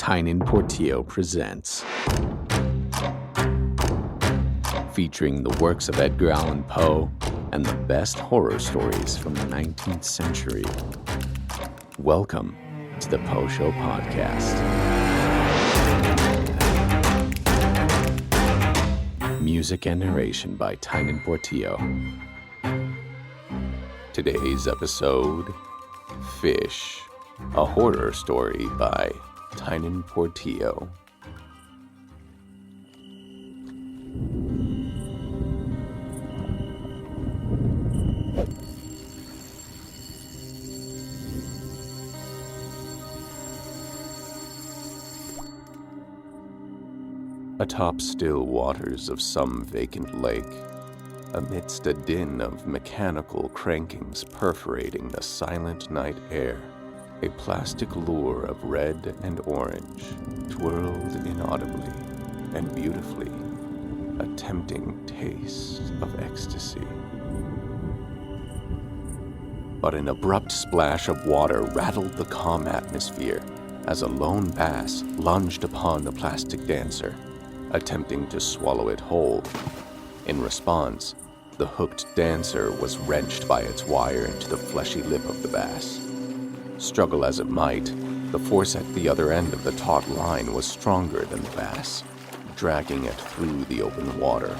Tynan Portillo presents. Featuring the works of Edgar Allan Poe and the best horror stories from the 19th century. Welcome to the Poe Show podcast. Music and narration by Tynan Portillo. Today's episode, Fish, a horror story by Tynan Portillo. Atop still waters of some vacant lake, amidst a din of mechanical crankings perforating the silent night air, a plastic lure of red and orange twirled inaudibly and beautifully, a tempting taste of ecstasy. But an abrupt splash of water rattled the calm atmosphere as a lone bass lunged upon the plastic dancer, attempting to swallow it whole. In response, the hooked dancer was wrenched by its wire into the fleshy lip of the bass. Struggle as it might, the force at the other end of the taut line was stronger than the bass, dragging it through the open water.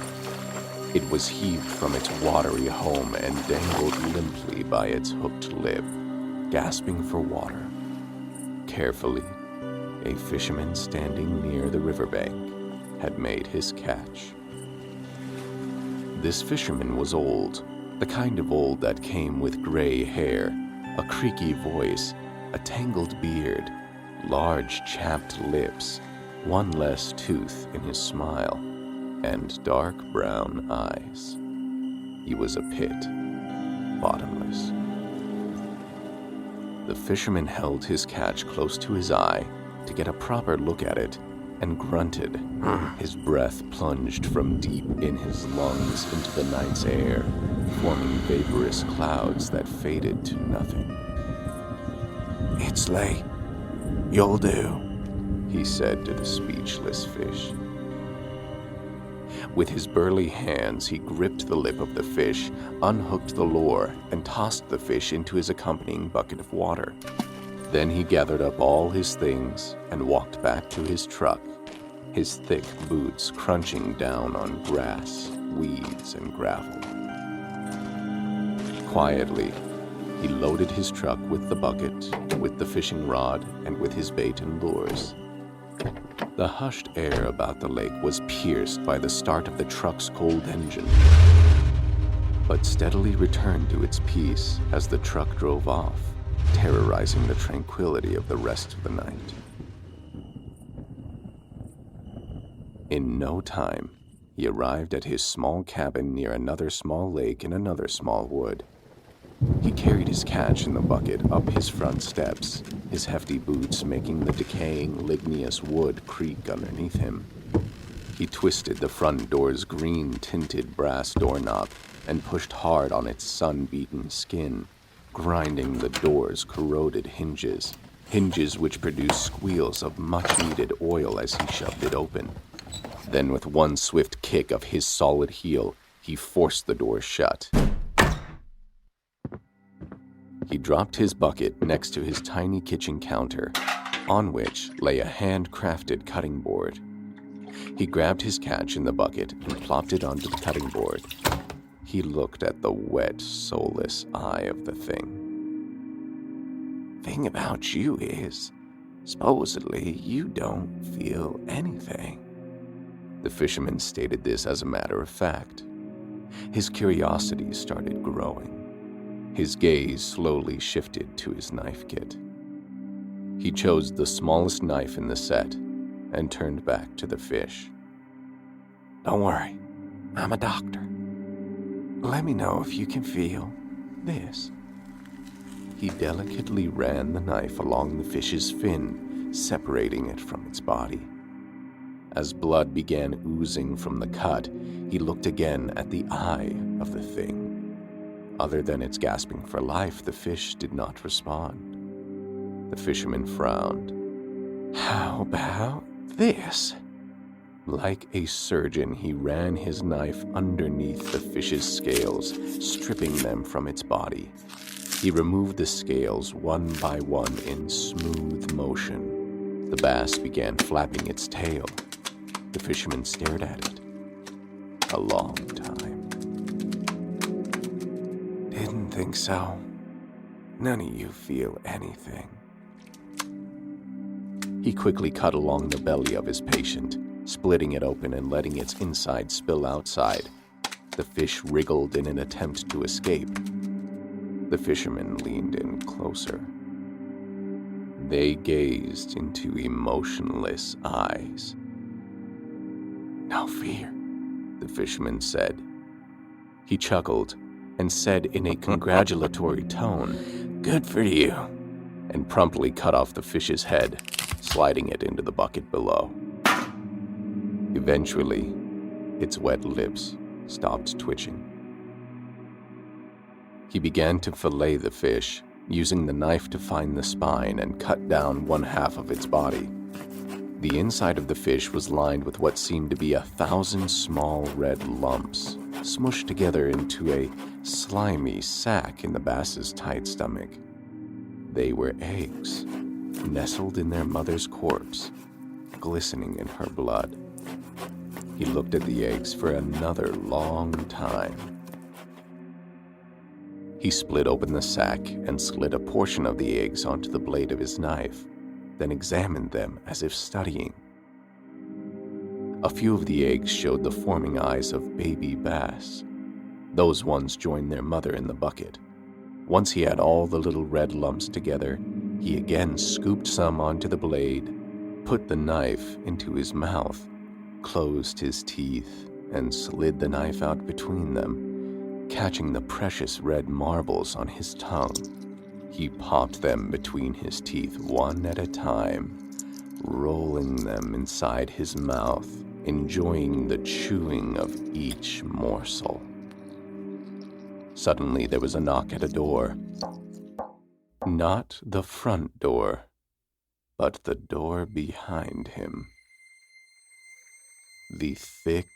It was heaved from its watery home and dangled limply by its hooked lip, gasping for water. Carefully, a fisherman standing near the riverbank had made his catch. This fisherman was old, the kind of old that came with gray hair, a creaky voice, a tangled beard, large chapped lips, one less tooth in his smile, and dark brown eyes. He was a pit, bottomless. The fisherman held his catch close to his eye to get a proper look at it, and grunted. His breath plunged from deep in his lungs into the night's air, forming vaporous clouds that faded to nothing. "It's late. You'll do," he said to the speechless fish. With his burly hands, he gripped the lip of the fish, unhooked the lure, and tossed the fish into his accompanying bucket of water. Then he gathered up all his things and walked back to his truck, his thick boots crunching down on grass, weeds, and gravel. Quietly, he loaded his truck with the bucket, with the fishing rod, and with his bait and lures. The hushed air about the lake was pierced by the start of the truck's cold engine, but steadily returned to its peace as the truck drove off, terrorizing the tranquility of the rest of the night. In no time, he arrived at his small cabin near another small lake in another small wood. He carried his catch in the bucket up his front steps, his hefty boots making the decaying ligneous wood creak underneath him. He twisted the front door's green-tinted brass doorknob and pushed hard on its sun-beaten skin, grinding the door's corroded hinges which produced squeals of much-needed oil as he shoved it open. Then with one swift kick of his solid heel, he forced the door shut. He dropped his bucket next to his tiny kitchen counter, on which lay a handcrafted cutting board. He grabbed his catch in the bucket and plopped it onto the cutting board. He looked at the wet, soulless eye of the thing. "Thing about you is, supposedly you don't feel anything." The fisherman stated this as a matter of fact. His curiosity started growing. His gaze slowly shifted to his knife kit. He chose the smallest knife in the set and turned back to the fish. "Don't worry, I'm a doctor. Let me know if you can feel this." He delicately ran the knife along the fish's fin, separating it from its body. As blood began oozing from the cut, he looked again at the eye of the thing. Other than its gasping for life, the fish did not respond. The fisherman frowned. "How about this?" Like a surgeon, he ran his knife underneath the fish's scales, stripping them from its body. He removed the scales one by one in smooth motion. The bass began flapping its tail. The fisherman stared at it a long time. "Didn't think so. None of you feel anything." He quickly cut along the belly of his patient, splitting it open and letting its inside spill outside. The fish wriggled in an attempt to escape. The fisherman leaned in closer. They gazed into emotionless eyes. "No fear," the fisherman said. He chuckled and said in a congratulatory tone, "Good for you," and promptly cut off the fish's head, sliding it into the bucket below. Eventually, its wet lips stopped twitching. He began to fillet the fish, using the knife to find the spine and cut down one half of its body. The inside of the fish was lined with what seemed to be 1,000 small red lumps, smushed together into a slimy sack in the bass's tight stomach. They were eggs, nestled in their mother's corpse, glistening in her blood. He looked at the eggs for another long time. He split open the sack and slid a portion of the eggs onto the blade of his knife, then examined them as if studying. A few of the eggs showed the forming eyes of baby bass. Those ones joined their mother in the bucket. Once he had all the little red lumps together, he again scooped some onto the blade, put the knife into his mouth, closed his teeth, and slid the knife out between them, catching the precious red marbles on his tongue. He popped them between his teeth one at a time, rolling them inside his mouth, enjoying the chewing of each morsel. Suddenly there was a knock at a door. Not the front door, but the door behind him. The thick,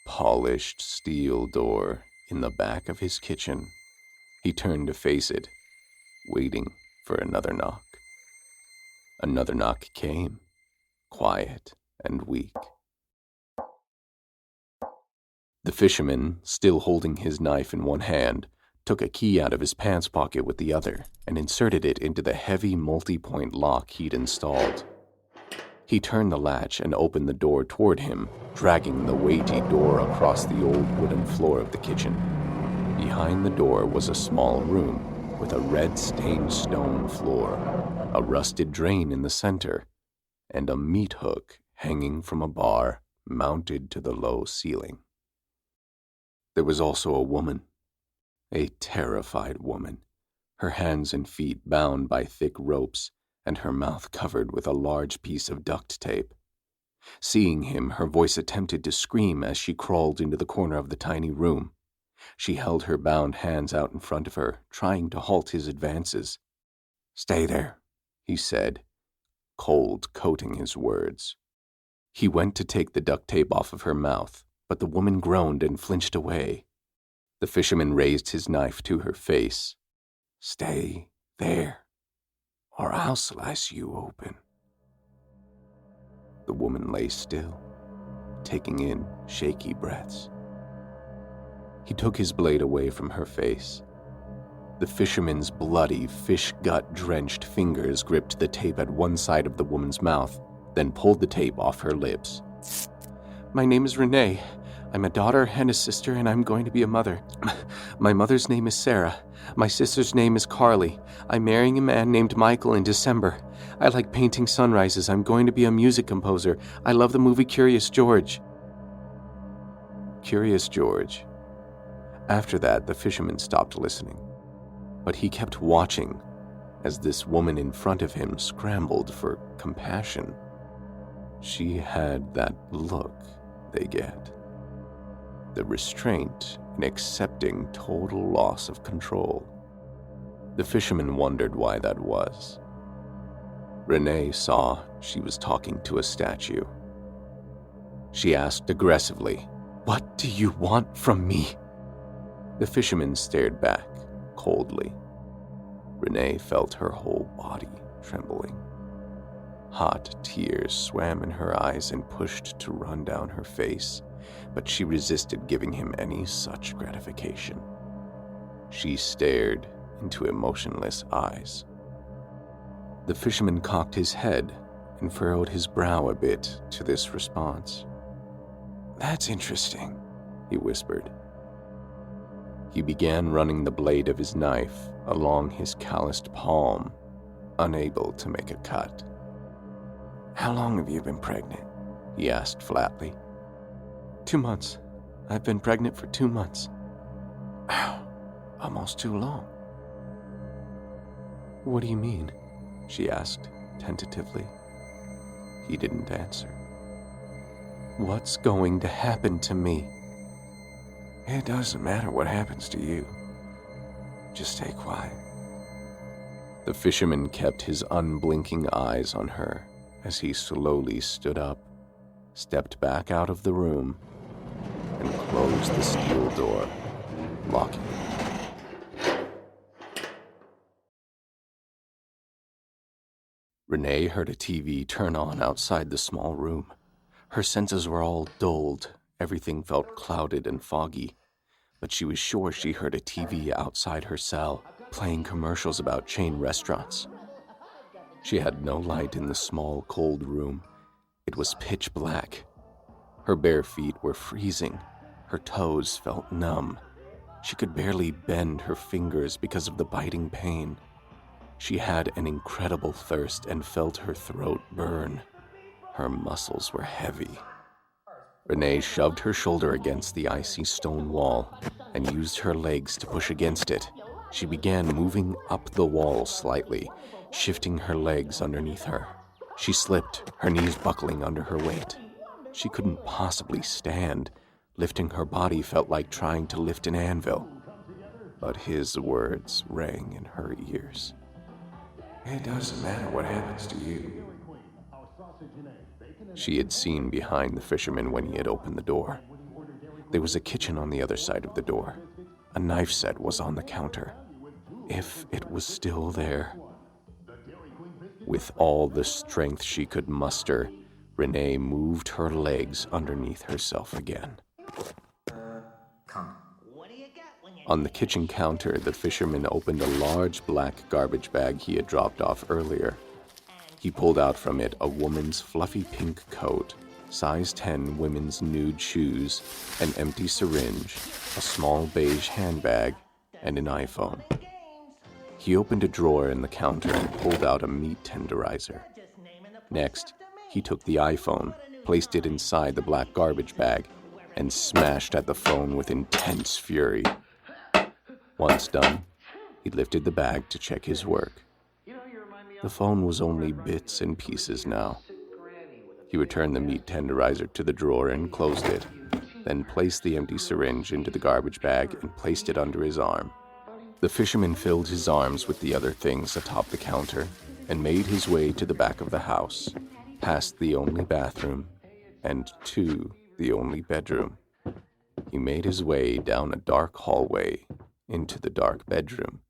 polished steel door in the back of his kitchen. He turned to face it, waiting for another knock. Another knock came, quiet and weak. The fisherman, still holding his knife in one hand, took a key out of his pants pocket with the other and inserted it into the heavy multi-point lock he'd installed. He turned the latch and opened the door toward him, dragging the weighty door across the old wooden floor of the kitchen. Behind the door was a small room with a red-stained stone floor, a rusted drain in the center, and a meat hook hanging from a bar mounted to the low ceiling. There was also a woman, a terrified woman, her hands and feet bound by thick ropes, and her mouth covered with a large piece of duct tape. Seeing him, her voice attempted to scream as she crawled into the corner of the tiny room. She held her bound hands out in front of her, trying to halt his advances. "Stay there," he said, cold coating his words. He went to take the duct tape off of her mouth, but the woman groaned and flinched away. The fisherman raised his knife to her face. "Stay there, or I'll slice you open." The woman lay still, taking in shaky breaths. He took his blade away from her face. The fisherman's bloody, fish-gut-drenched fingers gripped the tape at one side of the woman's mouth, then pulled the tape off her lips. "My name is Renee. I'm a daughter and a sister, and I'm going to be a mother. My mother's name is Sarah. My sister's name is Carly. I'm marrying a man named Michael in December. I like painting sunrises. I'm going to be a music composer. I love the movie Curious George." Curious George. After that, the fisherman stopped listening, but he kept watching as this woman in front of him scrambled for compassion. She had that look they get. The restraint in accepting total loss of control. The fisherman wondered why that was. Renee saw she was talking to a statue. She asked aggressively, "What do you want from me?" The fisherman stared back coldly. Renee felt her whole body trembling. Hot tears swam in her eyes and pushed to run down her face, but she resisted giving him any such gratification. She stared into emotionless eyes. The fisherman cocked his head and furrowed his brow a bit to this response. "That's interesting," he whispered. He began running the blade of his knife along his calloused palm, unable to make a cut. "How long have you been pregnant?" he asked flatly. 2 months. I've been pregnant for 2 months. Ow, almost too long. What do you mean? She asked tentatively. He didn't answer. What's going to happen to me? It doesn't matter what happens to you. Just stay quiet. The fisherman kept his unblinking eyes on her as he slowly stood up, stepped back out of the room, and closed the steel door, locking it. Renee heard a TV turn on outside the small room. Her senses were all dulled, everything felt clouded and foggy, but she was sure she heard a TV outside her cell, playing commercials about chain restaurants. She had no light in the small, cold room. It was pitch black. Her bare feet were freezing. Her toes felt numb. She could barely bend her fingers because of the biting pain. She had an incredible thirst and felt her throat burn. Her muscles were heavy. Renee shoved her shoulder against the icy stone wall and used her legs to push against it. She began moving up the wall slightly, shifting her legs underneath her. She slipped, her knees buckling under her weight. She couldn't possibly stand. Lifting her body felt like trying to lift an anvil. But his words rang in her ears. It doesn't matter what happens to you. She had seen behind the fisherman when he had opened the door. There was a kitchen on the other side of the door. A knife set was on the counter. If it was still there. With all the strength she could muster, Renee moved her legs underneath herself again. On the kitchen counter, the fisherman opened a large black garbage bag he had dropped off earlier. He pulled out from it a woman's fluffy pink coat, size 10 women's nude shoes, an empty syringe, a small beige handbag, and an iPhone. He opened a drawer in the counter and pulled out a meat tenderizer. Next, he took the iPhone, placed it inside the black garbage bag, and smashed at the phone with intense fury. Once done, he lifted the bag to check his work. The phone was only bits and pieces now. He returned the meat tenderizer to the drawer and closed it, then placed the empty syringe into the garbage bag and placed it under his arm. The fisherman filled his arms with the other things atop the counter and made his way to the back of the house, past the only bathroom and to the only bedroom. He made his way down a dark hallway into the dark bedroom,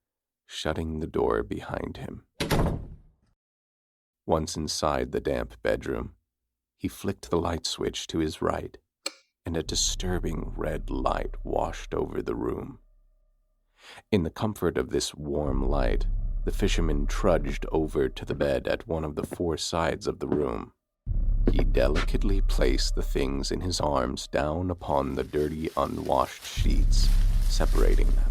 shutting the door behind him. Once inside the damp bedroom, he flicked the light switch to his right, and a disturbing red light washed over the room. In the comfort of this warm light, the fisherman trudged over to the bed at one of the four sides of the room. He delicately placed the things in his arms down upon the dirty, unwashed sheets, separating them.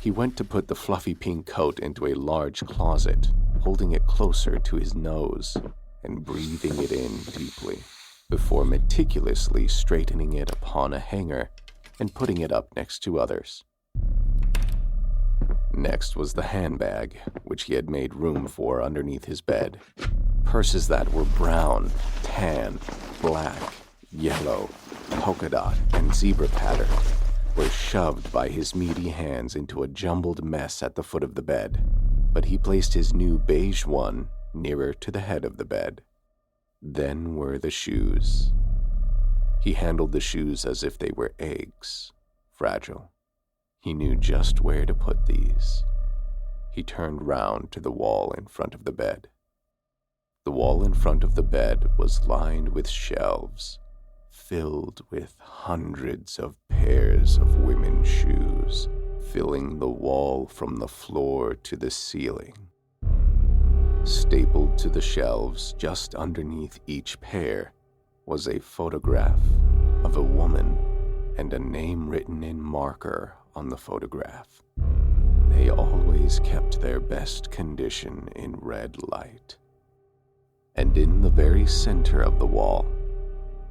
He went to put the fluffy pink coat into a large closet, holding it closer to his nose and breathing it in deeply, before meticulously straightening it upon a hanger and putting it up next to others. Next was the handbag, which he had made room for underneath his bed. Purses that were brown, tan, black, yellow, polka dot, and zebra pattern were shoved by his meaty hands into a jumbled mess at the foot of the bed, but he placed his new beige one nearer to the head of the bed. Then were the shoes. He handled the shoes as if they were eggs, fragile. He knew just where to put these. He turned round to the wall in front of the bed. The wall in front of the bed was lined with shelves, filled with hundreds of pairs of women's shoes, filling the wall from the floor to the ceiling. Stapled to the shelves just underneath each pair was a photograph of a woman and a name written in marker on the photograph. They always kept their best condition in red light. And in the very center of the wall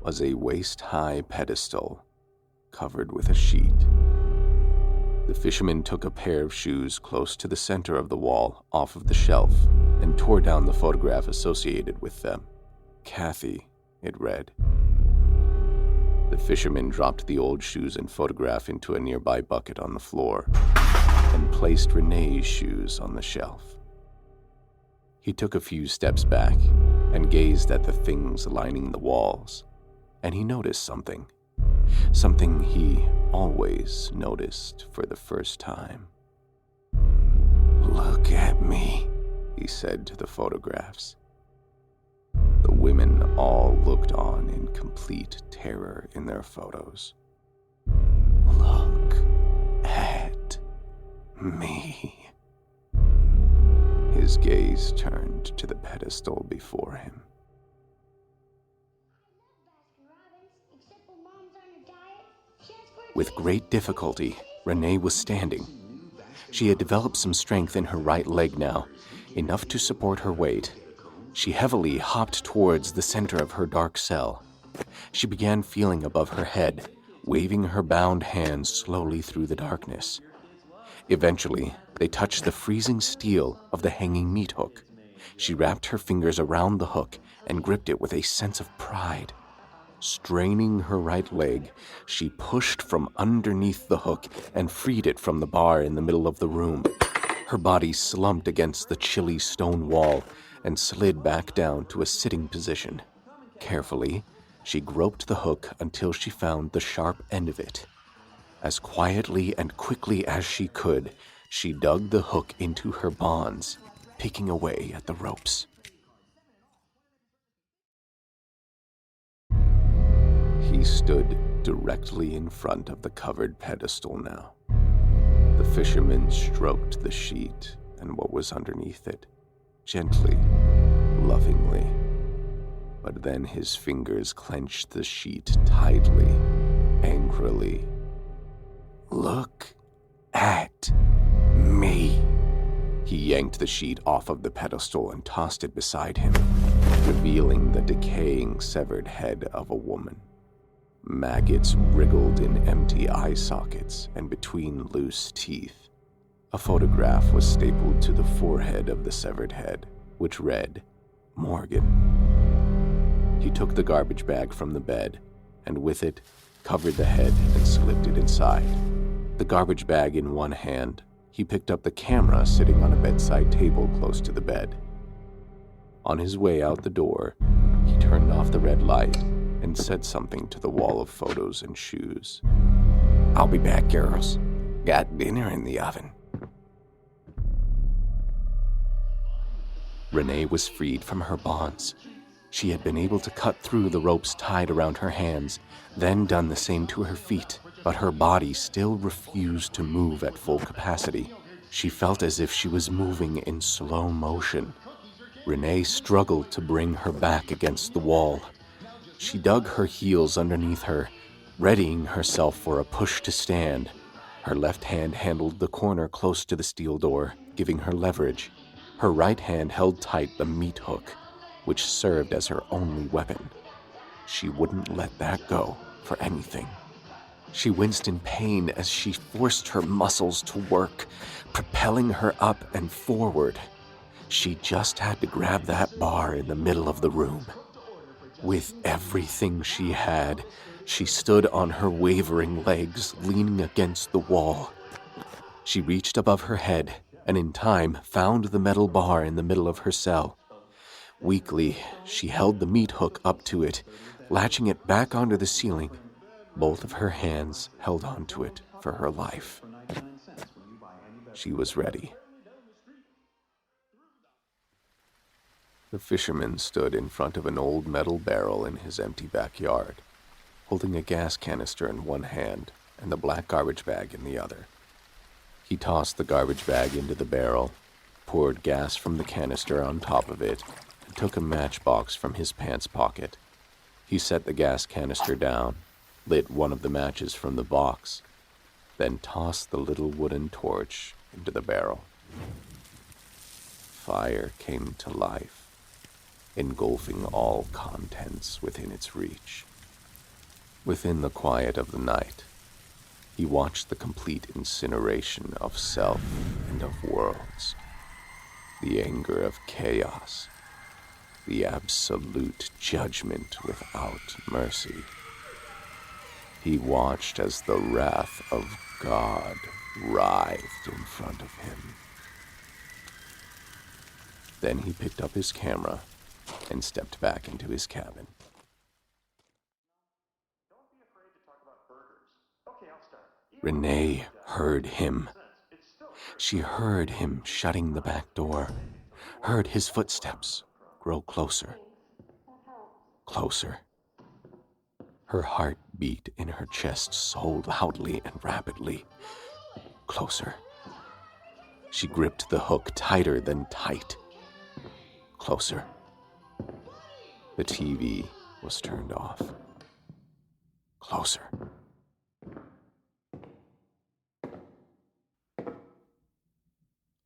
was a waist-high pedestal covered with a sheet. The fisherman took a pair of shoes close to the center of the wall off of the shelf and tore down the photograph associated with them. Kathy, it read. The fisherman dropped the old shoes and photograph into a nearby bucket on the floor and placed Renee's shoes on the shelf. He took a few steps back and gazed at the things lining the walls, and he noticed something. Something he always noticed for the first time. "Look at me," he said to the photographs. The women all looked on in complete terror in their photos. "Look at me." His gaze turned to the pedestal before him. With great difficulty, Renee was standing. She had developed some strength in her right leg now, enough to support her weight. She heavily hopped towards the center of her dark cell. She began feeling above her head, waving her bound hands slowly through the darkness. Eventually, they touched the freezing steel of the hanging meat hook. She wrapped her fingers around the hook and gripped it with a sense of pride. Straining her right leg, she pushed from underneath the hook and freed it from the bar in the middle of the room. Her body slumped against the chilly stone wall and slid back down to a sitting position. Carefully, she groped the hook until she found the sharp end of it. As quietly and quickly as she could, she dug the hook into her bonds, picking away at the ropes. He stood directly in front of the covered pedestal now. The fisherman stroked the sheet and what was underneath it, gently, lovingly. But then his fingers clenched the sheet tightly, angrily. "Look at me." He yanked the sheet off of the pedestal and tossed it beside him, revealing the decaying, severed head of a woman. Maggots wriggled in empty eye sockets and between loose teeth. A photograph was stapled to the forehead of the severed head, which read, "Morgan." He took the garbage bag from the bed, and with it, covered the head and slipped it inside. The garbage bag in one hand, he picked up the camera sitting on a bedside table close to the bed. On his way out the door, he turned off the red light and said something to the wall of photos and shoes. "I'll be back, girls. Got dinner in the oven." Renee was freed from her bonds. She had been able to cut through the ropes tied around her hands, then done the same to her feet, but her body still refused to move at full capacity. She felt as if she was moving in slow motion. Renee struggled to bring her back against the wall. She dug her heels underneath her, readying herself for a push to stand. Her left hand handled the corner close to the steel door, giving her leverage. Her right hand held tight the meat hook, which served as her only weapon. She wouldn't let that go for anything. She winced in pain as she forced her muscles to work, propelling her up and forward. She just had to grab that bar in the middle of the room. With everything she had, she stood on her wavering legs, leaning against the wall. She reached above her head and in time found the metal bar in the middle of her cell. Weakly, she held the meat hook up to it, latching it back onto the ceiling. Both of her hands held onto it for her life. She was ready. The fisherman stood in front of an old metal barrel in his empty backyard, holding a gas canister in one hand and the black garbage bag in the other. He tossed the garbage bag into the barrel, poured gas from the canister on top of it, and took a matchbox from his pants pocket. He set the gas canister down, lit one of the matches from the box, then tossed the little wooden torch into the barrel. Fire came to life, engulfing all contents within its reach. Within the quiet of the night, he watched the complete incineration of self and of worlds, the anger of chaos, the absolute judgment without mercy. He watched as the wrath of God writhed in front of him. Then he picked up his camera and stepped back into his cabin. Renee heard him. She heard him shutting the back door, heard his footsteps grow closer, closer. Her heart beat in her chest so loudly and rapidly. Closer. She gripped the hook tighter than tight. Closer. The TV was turned off. Closer.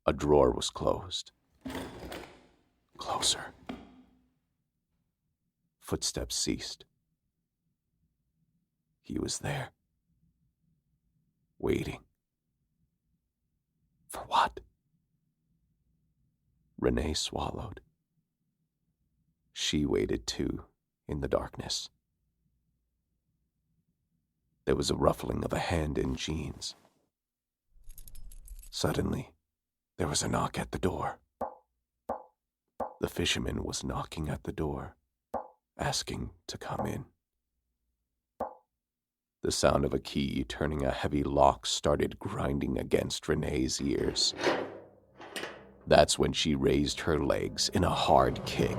A drawer was closed. Closer. Footsteps ceased. He was there. Waiting. For what? Renee swallowed. She waited too, in the darkness. There was a ruffling of a hand in jeans. Suddenly, there was a knock at the door. The fisherman was knocking at the door, asking to come in. The sound of a key turning a heavy lock started grinding against Renee's ears. That's when she raised her legs in a hard kick.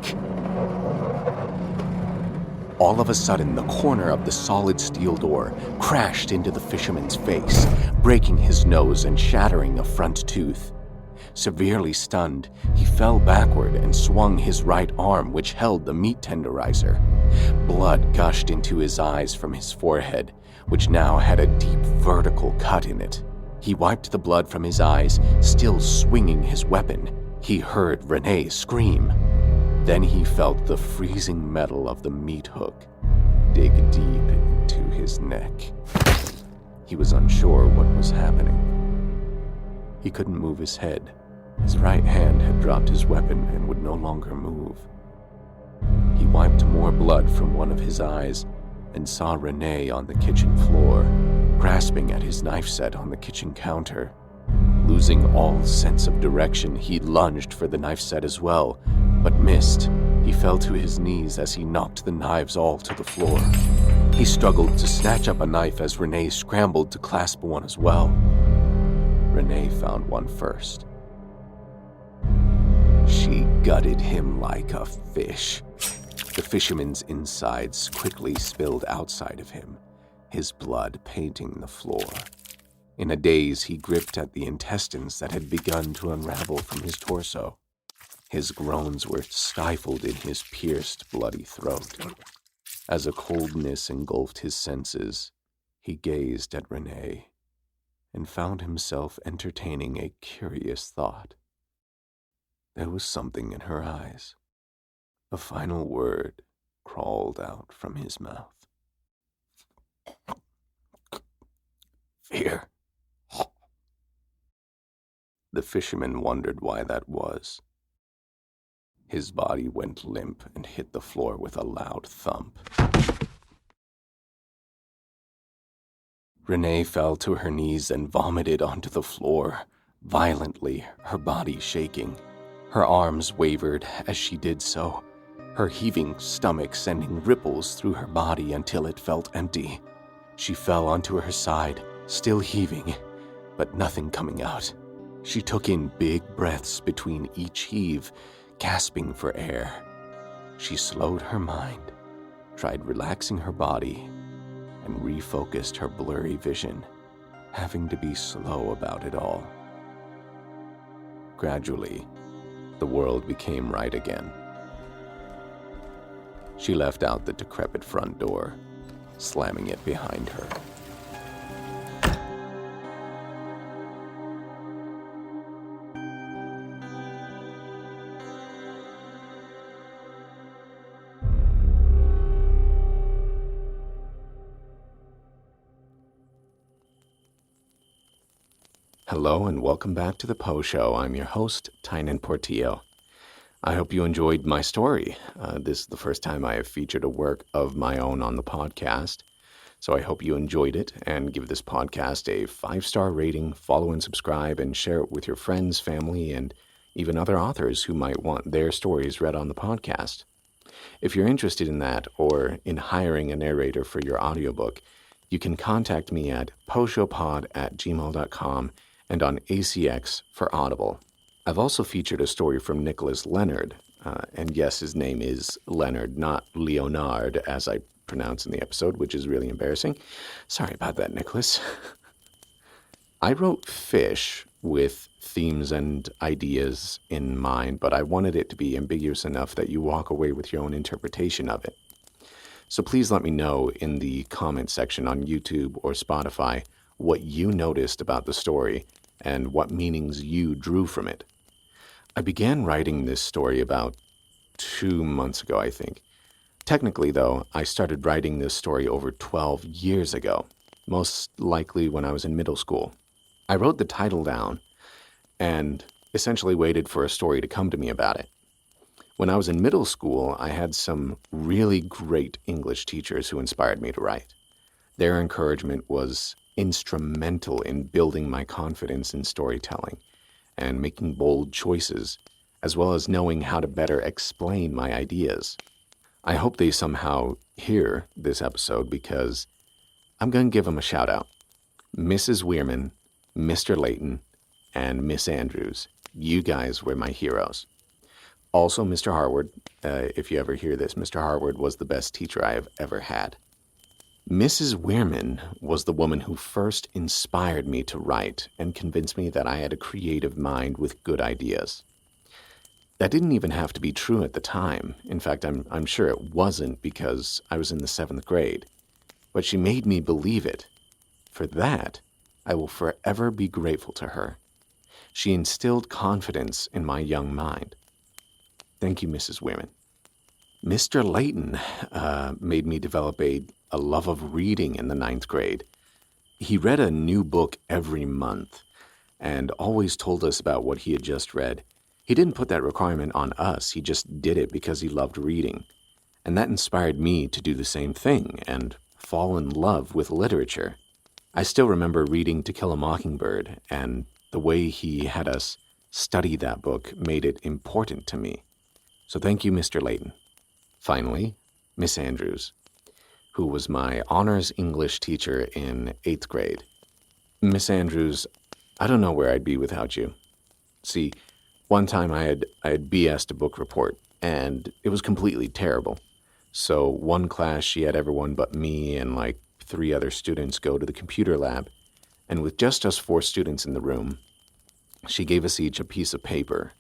All of a sudden, the corner of the solid steel door crashed into the fisherman's face, breaking his nose and shattering a front tooth. Severely stunned, he fell backward and swung his right arm, which held the meat tenderizer. Blood gushed into his eyes from his forehead, which now had a deep vertical cut in it. He wiped the blood from his eyes, still swinging his weapon. He heard Renee scream. Then he felt the freezing metal of the meat hook dig deep into his neck. He was unsure what was happening. He couldn't move his head. His right hand had dropped his weapon and would no longer move. He wiped more blood from one of his eyes and saw Renee on the kitchen floor, grasping at his knife set on the kitchen counter. Losing all sense of direction, he lunged for the knife set as well, but missed. He fell to his knees as he knocked the knives all to the floor. He struggled to snatch up a knife as Renee scrambled to clasp one as well. Renee found one first. She gutted him like a fish. The fisherman's insides quickly spilled outside of him, his blood painting the floor. In a daze, he gripped at the intestines that had begun to unravel from his torso. His groans were stifled in his pierced, bloody throat. As a coldness engulfed his senses, he gazed at Renee and found himself entertaining a curious thought. There was something in her eyes. A final word crawled out from his mouth. Fear. The fisherman wondered why that was. His body went limp and hit the floor with a loud thump. Renee fell to her knees and vomited onto the floor, violently, her body shaking. Her arms wavered as she did so, her heaving stomach sending ripples through her body until it felt empty. She fell onto her side, still heaving, but nothing coming out. She took in big breaths between each heave, gasping for air. She slowed her mind, tried relaxing her body, and refocused her blurry vision, having to be slow about it all. Gradually, the world became right again. She left out the decrepit front door, slamming it behind her. Hello and welcome back to the Poe Show. I'm your host, Tynan Portillo. I hope you enjoyed my story. This is the first time I have featured a work of my own on the podcast, so I hope you enjoyed it and give this podcast a 5-star rating, follow and subscribe, and share it with your friends, family, and even other authors who might want their stories read on the podcast. If you're interested in that or in hiring a narrator for your audiobook, you can contact me at poeshowpod@gmail.com and on ACX for Audible. I've also featured a story from Nicholas Leonard, and yes, his name is Leonard, not Leonard, as I pronounce in the episode, which is really embarrassing. Sorry about that, Nicholas. I wrote fish with themes and ideas in mind, but I wanted it to be ambiguous enough that you walk away with your own interpretation of it. So please let me know in the comment section on YouTube or Spotify what you noticed about the story and what meanings you drew from it. I began writing this story about 2 months ago, I think. Technically, though, I started writing this story over 12 years ago, most likely when I was in middle school. I wrote the title down and essentially waited for a story to come to me about it. When I was in middle school, I had some really great English teachers who inspired me to write. Their encouragement was instrumental in building my confidence in storytelling and making bold choices, as well as knowing how to better explain my ideas. I hope they somehow hear this episode because I'm going to give them a shout out. Mrs. Weirman, Mr. Layton, and Miss Andrews. You guys were my heroes. Also, Mr. Harwood, if you ever hear this, Mr. Harwood was the best teacher I have ever had. Mrs. Weirman was the woman who first inspired me to write and convinced me that I had a creative mind with good ideas. That didn't even have to be true at the time. In fact, I'm sure it wasn't because I was in the 7th grade. But she made me believe it. For that, I will forever be grateful to her. She instilled confidence in my young mind. Thank you, Mrs. Weirman. Mr. Layton made me develop a love of reading in the 9th grade. He read a new book every month and always told us about what he had just read. He didn't put that requirement on us. He just did it because he loved reading. And that inspired me to do the same thing and fall in love with literature. I still remember reading To Kill a Mockingbird, and the way he had us study that book made it important to me. So thank you, Mr. Layton. Finally, Miss Andrews, who was my honors English teacher in 8th grade. Miss Andrews, I don't know where I'd be without you. See, one time I had BS'd a book report, and it was completely terrible. So one class, she had everyone but me and like 3 other students go to the computer lab, and with just us 4 students in the room, she gave us each a piece of paper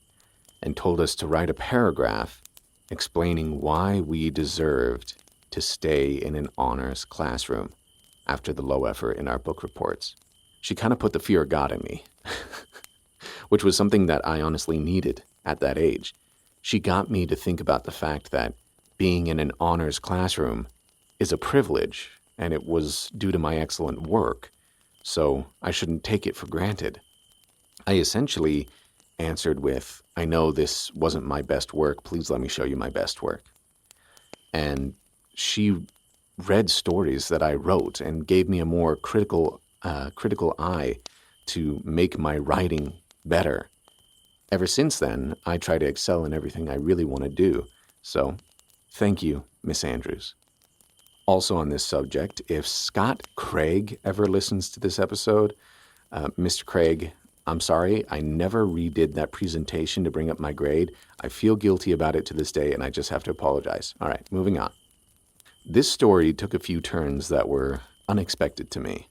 and told us to write a paragraph explaining why we deserved to stay in an honors classroom after the low effort in our book reports. She kind of put the fear of God in me, which was something that I honestly needed at that age. She got me to think about the fact that being in an honors classroom is a privilege, and it was due to my excellent work, so I shouldn't take it for granted. I essentially answered with, I know this wasn't my best work, please let me show you my best work. And she read stories that I wrote and gave me a more critical eye to make my writing better. Ever since then, I try to excel in everything I really want to do. So Thank you, Miss Andrews. Also on this subject, if Scott Craig ever listens to this episode, Mr. Craig, I'm sorry, I never redid that presentation to bring up my grade. I feel guilty about it to this day, and I just have to apologize. All right, moving on. This story took a few turns that were unexpected to me.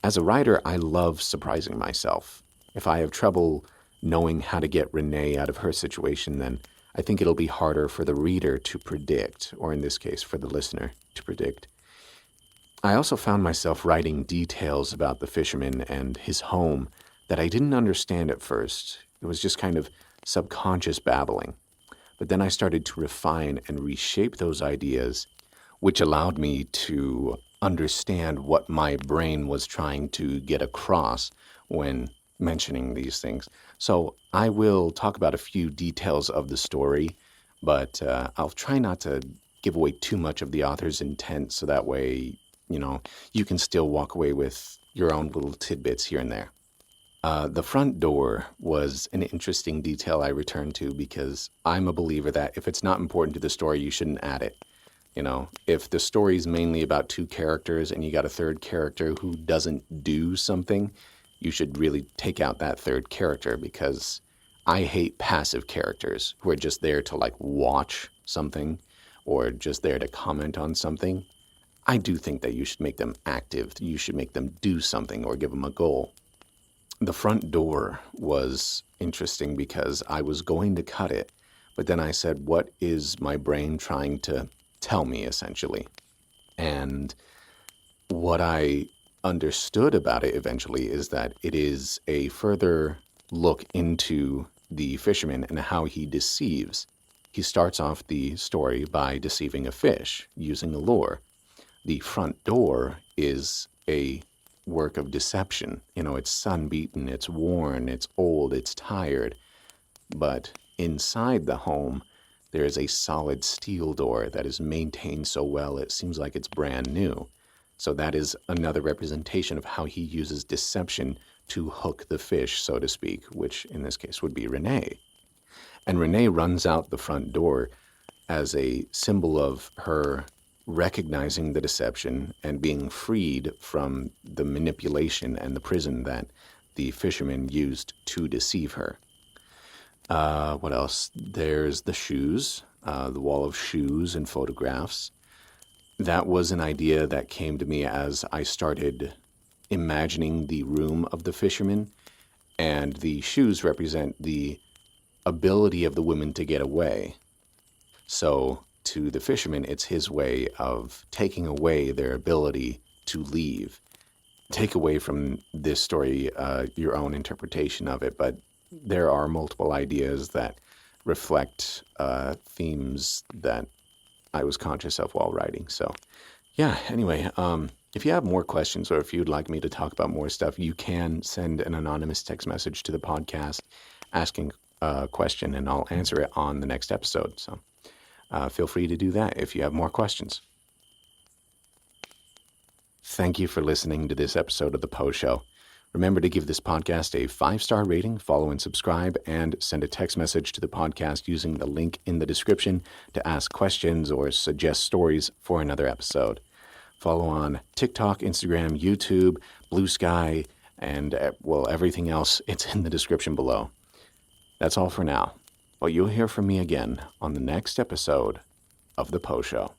As a writer, I love surprising myself. If I have trouble knowing how to get Renee out of her situation, then I think it'll be harder for the reader to predict, or in this case, for the listener to predict. I also found myself writing details about the fisherman and his home that I didn't understand at first. It was just kind of subconscious babbling. But then I started to refine and reshape those ideas, which allowed me to understand what my brain was trying to get across when mentioning these things. So I will talk about a few details of the story, but I'll try not to give away too much of the author's intent, so that way, you can still walk away with your own little tidbits here and there. The front door was an interesting detail I returned to because I'm a believer that if it's not important to the story, you shouldn't add it. If the story's mainly about two characters and you got a third character who doesn't do something, you should really take out that third character, because I hate passive characters who are just there to watch something or just there to comment on something. I do think that you should make them active. You should make them do something or give them a goal. The front door was interesting because I was going to cut it, but then I said, what is my brain trying to tell me, essentially? And what I understood about it eventually is that it is a further look into the fisherman and how he deceives. He starts off the story by deceiving a fish using a lure. The front door is a work of deception. It's sun-beaten, it's worn, it's old, it's tired. But inside the home, there is a solid steel door that is maintained so well it seems like it's brand new. So that is another representation of how he uses deception to hook the fish, so to speak, which in this case would be Renee. And Renee runs out the front door as a symbol of her recognizing the deception and being freed from the manipulation and the prison that the fisherman used to deceive her. What else? There's the shoes, the wall of shoes and photographs. That was an idea that came to me as I started imagining the room of the fisherman, and the shoes represent the ability of the women to get away. So to the fisherman, it's his way of taking away their ability to leave. Take away from this story your own interpretation of it, but there are multiple ideas that reflect themes that I was conscious of while writing. So yeah, anyway, if you have more questions or if you'd like me to talk about more stuff, you can send an anonymous text message to the podcast asking a question, and I'll answer it on the next episode. So feel free to do that if you have more questions. Thank you for listening to this episode of The Poe Show. Remember to give this podcast a 5-star rating, follow and subscribe, and send a text message to the podcast using the link in the description to ask questions or suggest stories for another episode. Follow on TikTok, Instagram, YouTube, Bluesky, and, everything else. It's in the description below. That's all for now, but you'll hear from me again on the next episode of The Poe Show.